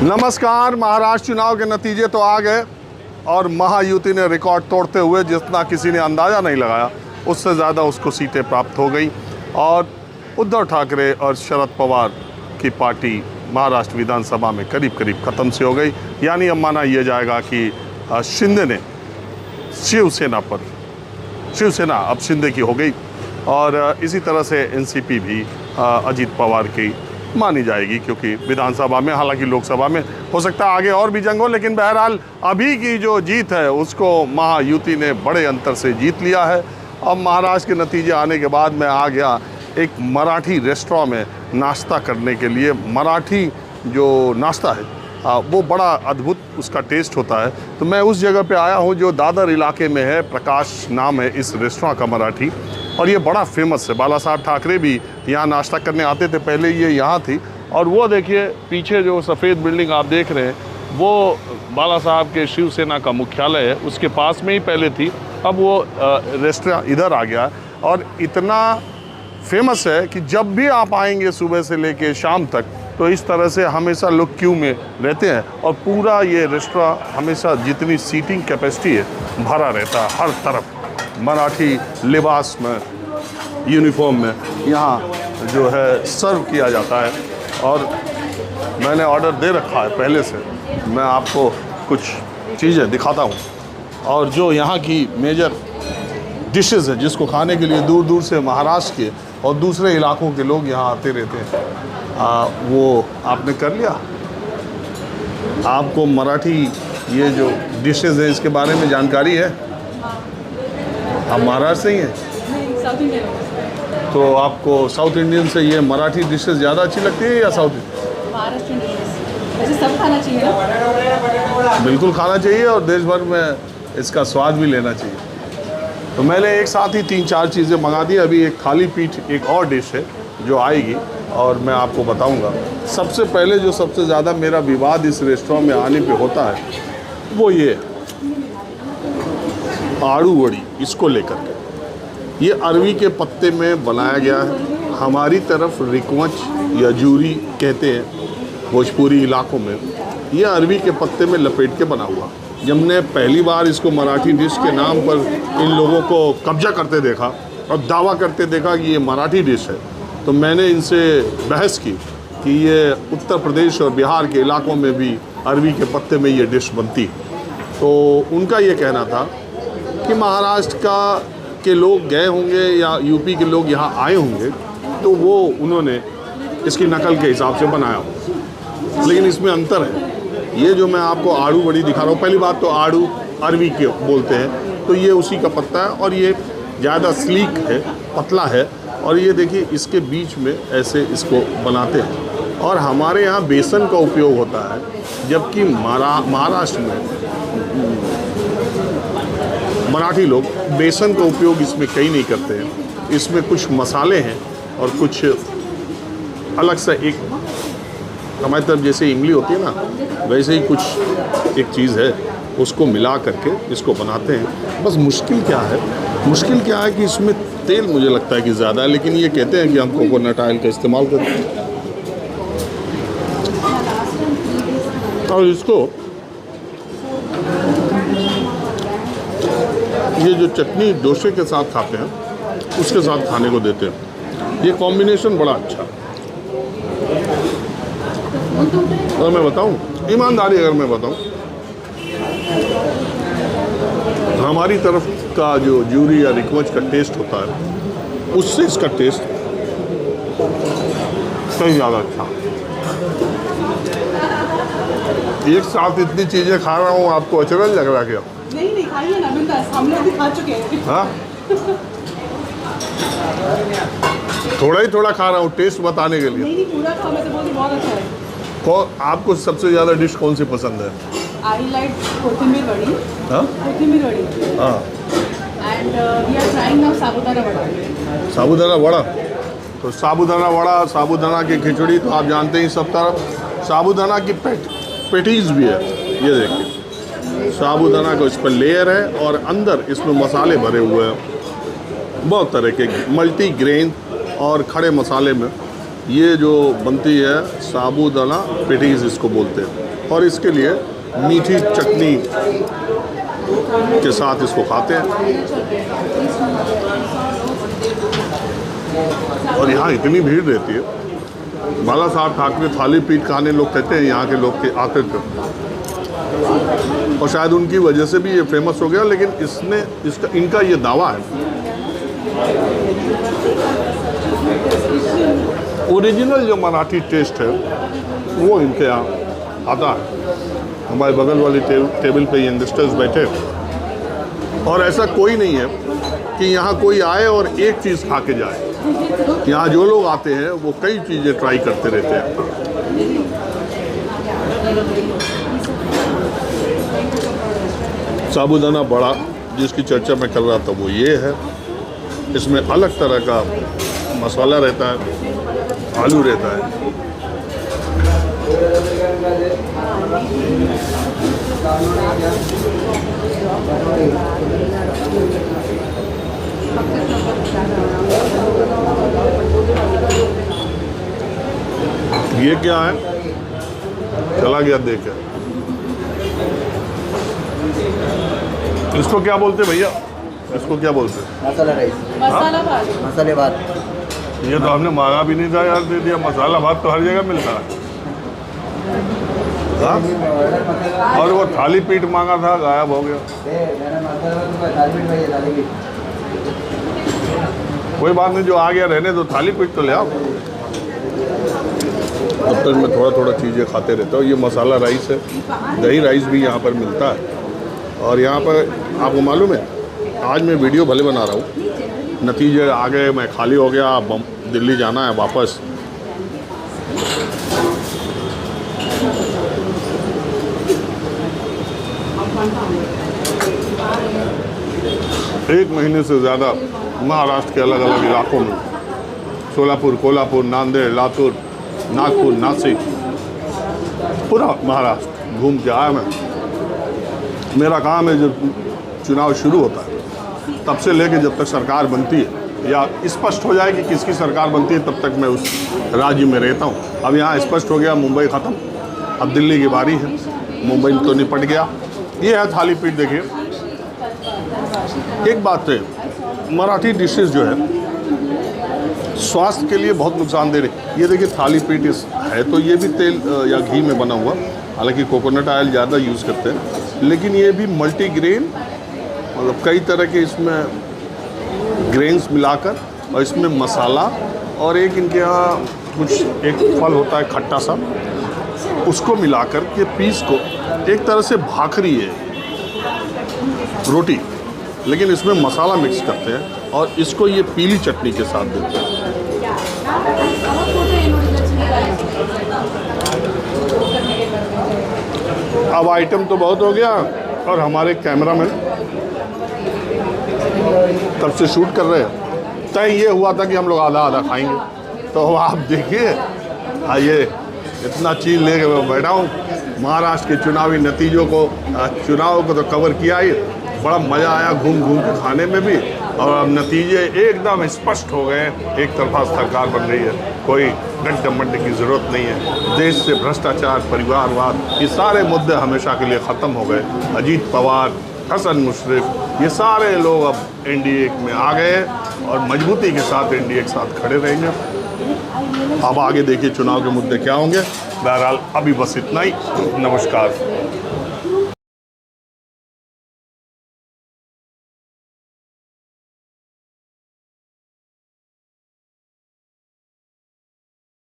नमस्कार। महाराष्ट्र चुनाव के नतीजे तो आ गए और महायुति ने रिकॉर्ड तोड़ते हुए जितना किसी ने अंदाज़ा नहीं लगाया उससे ज़्यादा उसको सीटें प्राप्त हो गई और उद्धव ठाकरे और शरद पवार की पार्टी महाराष्ट्र विधानसभा में करीब करीब ख़त्म से हो गई। यानी अब माना यह जाएगा कि शिंदे ने शिवसेना अब शिंदे की हो गई और इसी तरह से एनसीपी भी अजीत पवार की मानी जाएगी, क्योंकि विधानसभा में, हालांकि लोकसभा में हो सकता है आगे और भी जंग हो, लेकिन बहरहाल अभी की जो जीत है उसको महायुति ने बड़े अंतर से जीत लिया है। अब महाराष्ट्र के नतीजे आने के बाद मैं आ गया एक मराठी रेस्टोरेंट में नाश्ता करने के लिए। मराठी जो नाश्ता है वो बड़ा अद्भुत उसका टेस्ट होता है, तो मैं उस जगह पे आया हूँ जो दादर इलाके में है। प्रकाश नाम है इस रेस्टोरेंट का मराठी, और ये बड़ा फेमस है। बाला साहब ठाकरे भी यहाँ नाश्ता करने आते थे, पहले ये यहाँ थी। और वो देखिए पीछे जो सफ़ेद बिल्डिंग आप देख रहे हैं वो बाला साहब के शिवसेना का मुख्यालय है, उसके पास में ही पहले थी। अब वो रेस्टोरेंट इधर आ गया और इतना फेमस है कि जब भी आप आएंगे सुबह से लेके शाम तक तो इस तरह से हमेशा लोग क्यू में रहते हैं और पूरा ये रेस्टोरेंट हमेशा जितनी सीटिंग कैपेसिटी है भरा रहता है। हर तरफ मराठी लिबास में, यूनिफॉर्म में यहाँ जो है सर्व किया जाता है। और मैंने ऑर्डर दे रखा है पहले से, मैं आपको कुछ चीज़ें दिखाता हूँ। और जो यहाँ की मेजर डिशेस है जिसको खाने के लिए दूर दूर से महाराष्ट्र के और दूसरे इलाकों के लोग यहाँ आते रहते हैं, वो आपने कर लिया। आपको मराठी ये जो डिशेस है इसके बारे में जानकारी है? आप महाराष्ट्र से ही हैं? South Indian. तो आपको साउथ इंडियन से ये मराठी डिशेस ज़्यादा अच्छी लगती है या साउथ इंडियन? महाराष्ट्रियन डिशेस वैसे सब खाना चाहिए ना? बिल्कुल खाना चाहिए और देश भर में इसका स्वाद भी लेना चाहिए। तो मैंने एक साथ ही 3-4 चीज़ें मंगा दी। अभी एक थाली पीठ एक और डिश है जो आएगी और मैं आपको बताऊंगा। सबसे पहले जो सबसे ज़्यादा मेरा विवाद इस रेस्टोरेंट में आने पे होता है वो ये आड़ू वड़ी, इसको लेकर के। ये अरवी के पत्ते में बनाया गया है। हमारी तरफ रिकवच या जूरी कहते हैं भोजपुरी इलाकों में। ये अरवी के पत्ते में लपेट के बना हुआ। जब मैंने पहली बार इसको मराठी डिश के नाम पर इन लोगों को कब्जा करते देखा और दावा करते देखा कि ये मराठी डिश है, तो मैंने इनसे बहस की कि ये उत्तर प्रदेश और बिहार के इलाकों में भी अरवी के पत्ते में ये डिश बनती है। तो उनका ये कहना था कि महाराष्ट्र के लोग गए होंगे या यूपी के लोग यहाँ आए होंगे तो वो उन्होंने इसकी नकल के हिसाब से बनाया हो। लेकिन इसमें अंतर है। ये जो मैं आपको आड़ू बड़ी दिखा रहा हूँ, पहली बात तो आड़ू अरवी के बोलते हैं, तो ये उसी का पत्ता है और ये ज़्यादा स्लीक है, पतला है। और ये देखिए इसके बीच में ऐसे इसको बनाते हैं और हमारे यहाँ बेसन का उपयोग होता है, जबकि महाराष्ट्र में मराठी लोग बेसन का उपयोग इसमें कहीं नहीं करते हैं। इसमें कुछ मसाले हैं और कुछ अलग सा, एक हमारी तरफ जैसे इमली होती है ना, वैसे ही कुछ एक चीज़ है, उसको मिला करके इसको बनाते हैं। बस मुश्किल क्या है कि इसमें तेल मुझे लगता है कि ज़्यादा है, लेकिन ये कहते हैं कि हम कोकोनट ऑयल का इस्तेमाल करते हैं। और इसको ये जो चटनी डोसे के साथ खाते हैं उसके साथ खाने को देते हैं। ये कॉम्बिनेशन बड़ा अच्छा है। अगर मैं बताऊं, ईमानदारी अगर मैं बताऊं, हमारी तरफ का जो जूरी या रिकवच का टेस्ट होता है उससे इसका टेस्ट कहीं ज़्यादा अच्छा। एक साथ इतनी चीज़ें खा रहा हूँ, आपको अचरज लग रहा है क्या? नहीं खाइए ना, बिंदास, हम लोग भी खा चुके हैं। हाँ, थोड़ा खा रहा हूँ टेस्ट बताने के लिए। नहीं पूरा खाओ, मैं तो बोलती बहुत अच्छा है। आपको सबसे ज़्यादा डिश कौन सी पसंद है? आई लाइक कोथिंबीर वड़ी। हाँ, कोथिंबीर वड़ी। हाँ। And we are trying now sabudana vada. Sabudana vada, तो साबूदाना वड़ा, साबूदाना की खिचड़ी तो आप जानते ही सब तरफ। साबूदाना की पेटीज भी है, ये देखिए साबूदाना का इस पर लेयर है और अंदर इसमें मसाले भरे हुए हैं बहुत तरह के, मल्टी ग्रेन और खड़े मसाले में। ये जो बनती है साबूदाना पेटीज इसको बोलते हैं। और इसके लिए मीठी चटनी के साथ इसको खाते हैं। और यहाँ इतनी भीड़ रहती है, बाला साहब ठाकरे थाली पीठ खाने लोग कहते हैं यहाँ के लोग के आते थे, और शायद उनकी वजह से भी ये फेमस हो गया। लेकिन इनका ये दावा है, ओरिजिनल जो मराठी टेस्ट है वो इनके यहाँ आता है। हमारे बगल वाली टेबल पे यंगस्टर्स बैठे, और ऐसा कोई नहीं है कि यहाँ कोई आए और एक चीज़ खा के जाए। यहाँ जो लोग आते हैं वो कई चीज़ें ट्राई करते रहते हैं। साबूदाना बड़ा जिसकी चर्चा मैं कर रहा था वो ये है। इसमें अलग तरह का मसाला रहता है, आलू रहता है। ये क्या है? चला गया देख के। इसको क्या बोलते भैया? इसको क्या बोलते? मसाला राइस, मसाला भात। मसाले भात। ये तो हमने मांगा भी नहीं था यार, दे दिया। मसाला भात तो हर जगह मिलता है। हाँ? और वो थाली पीठ मांगा था, गायब हो गया। कोई बात नहीं, जो आ गया रहने दो। थाली पीठ तो ले आओ। तब तक मैं थोड़ा थोड़ा चीज़ें खाते रहता हूँ। ये मसाला राइस है, दही राइस भी यहाँ पर मिलता है। और यहाँ पर आपको मालूम है, आज मैं वीडियो भले बना रहा हूँ, नतीजे आ गए, मैं खाली हो गया, अब दिल्ली जाना है वापस। एक महीने से ज़्यादा महाराष्ट्र के अलग अलग इलाकों में, सोलापुर, कोल्हापुर, नांदेड़, लातूर, नागपुर, नासिक, पूरा महाराष्ट्र घूम के आया मैं। मेरा काम है, जब चुनाव शुरू होता है तब से लेके जब तक सरकार बनती है या स्पष्ट हो जाए कि किसकी सरकार बनती है, तब तक मैं उस राज्य में रहता हूँ। अब यहाँ स्पष्ट हो गया, मुंबई ख़त्म, अब दिल्ली की बारी है। मुंबई तो निपट गया। ये है थाली पीठ। देखिए, एक बात है, मराठी डिशेस जो है स्वास्थ्य के लिए बहुत नुकसानदेह है। ये देखिए थाली पीठ है, तो ये भी तेल या घी में बना हुआ, हालांकि कोकोनट ऑयल ज़्यादा यूज़ करते हैं, लेकिन ये भी मल्टीग्रेन, मतलब कई तरह के इसमें ग्रेन्स मिलाकर, और इसमें मसाला, और एक इनके यहाँ कुछ एक फल होता है खट्टा सा, उसको मिलाकर के पीस को, एक तरह से भाखरी है, रोटी, लेकिन इसमें मसाला मिक्स करते हैं और इसको ये पीली चटनी के साथ देते हैं। अब आइटम तो बहुत हो गया, और हमारे कैमरामैन तब से शूट कर रहे हैं। तय ये हुआ था कि हम लोग आधा आधा खाएंगे, तो आप देखिए, आइए, इतना चीज़ ले के बैठा हूँ। महाराष्ट्र के चुनावी नतीजों को, चुनाव को तो कवर किया ही, बड़ा मज़ा आया घूम घूम के खाने में भी। और अब नतीजे एकदम स्पष्ट हो गए, एक तरफा सरकार बन रही है, कोई गड्ढे मड्ढे की ज़रूरत नहीं है। देश से भ्रष्टाचार, परिवारवाद, ये सारे मुद्दे हमेशा के लिए ख़त्म हो गए। अजीत पवार, हसन मुशर्रफ, ये सारे लोग अब एनडीए में आ गए और मजबूती के साथ एनडीए के साथ खड़े रहेंगे। अब आगे देखिए चुनाव के मुद्दे क्या होंगे। बहरहाल अभी बस इतना ही। नमस्कार।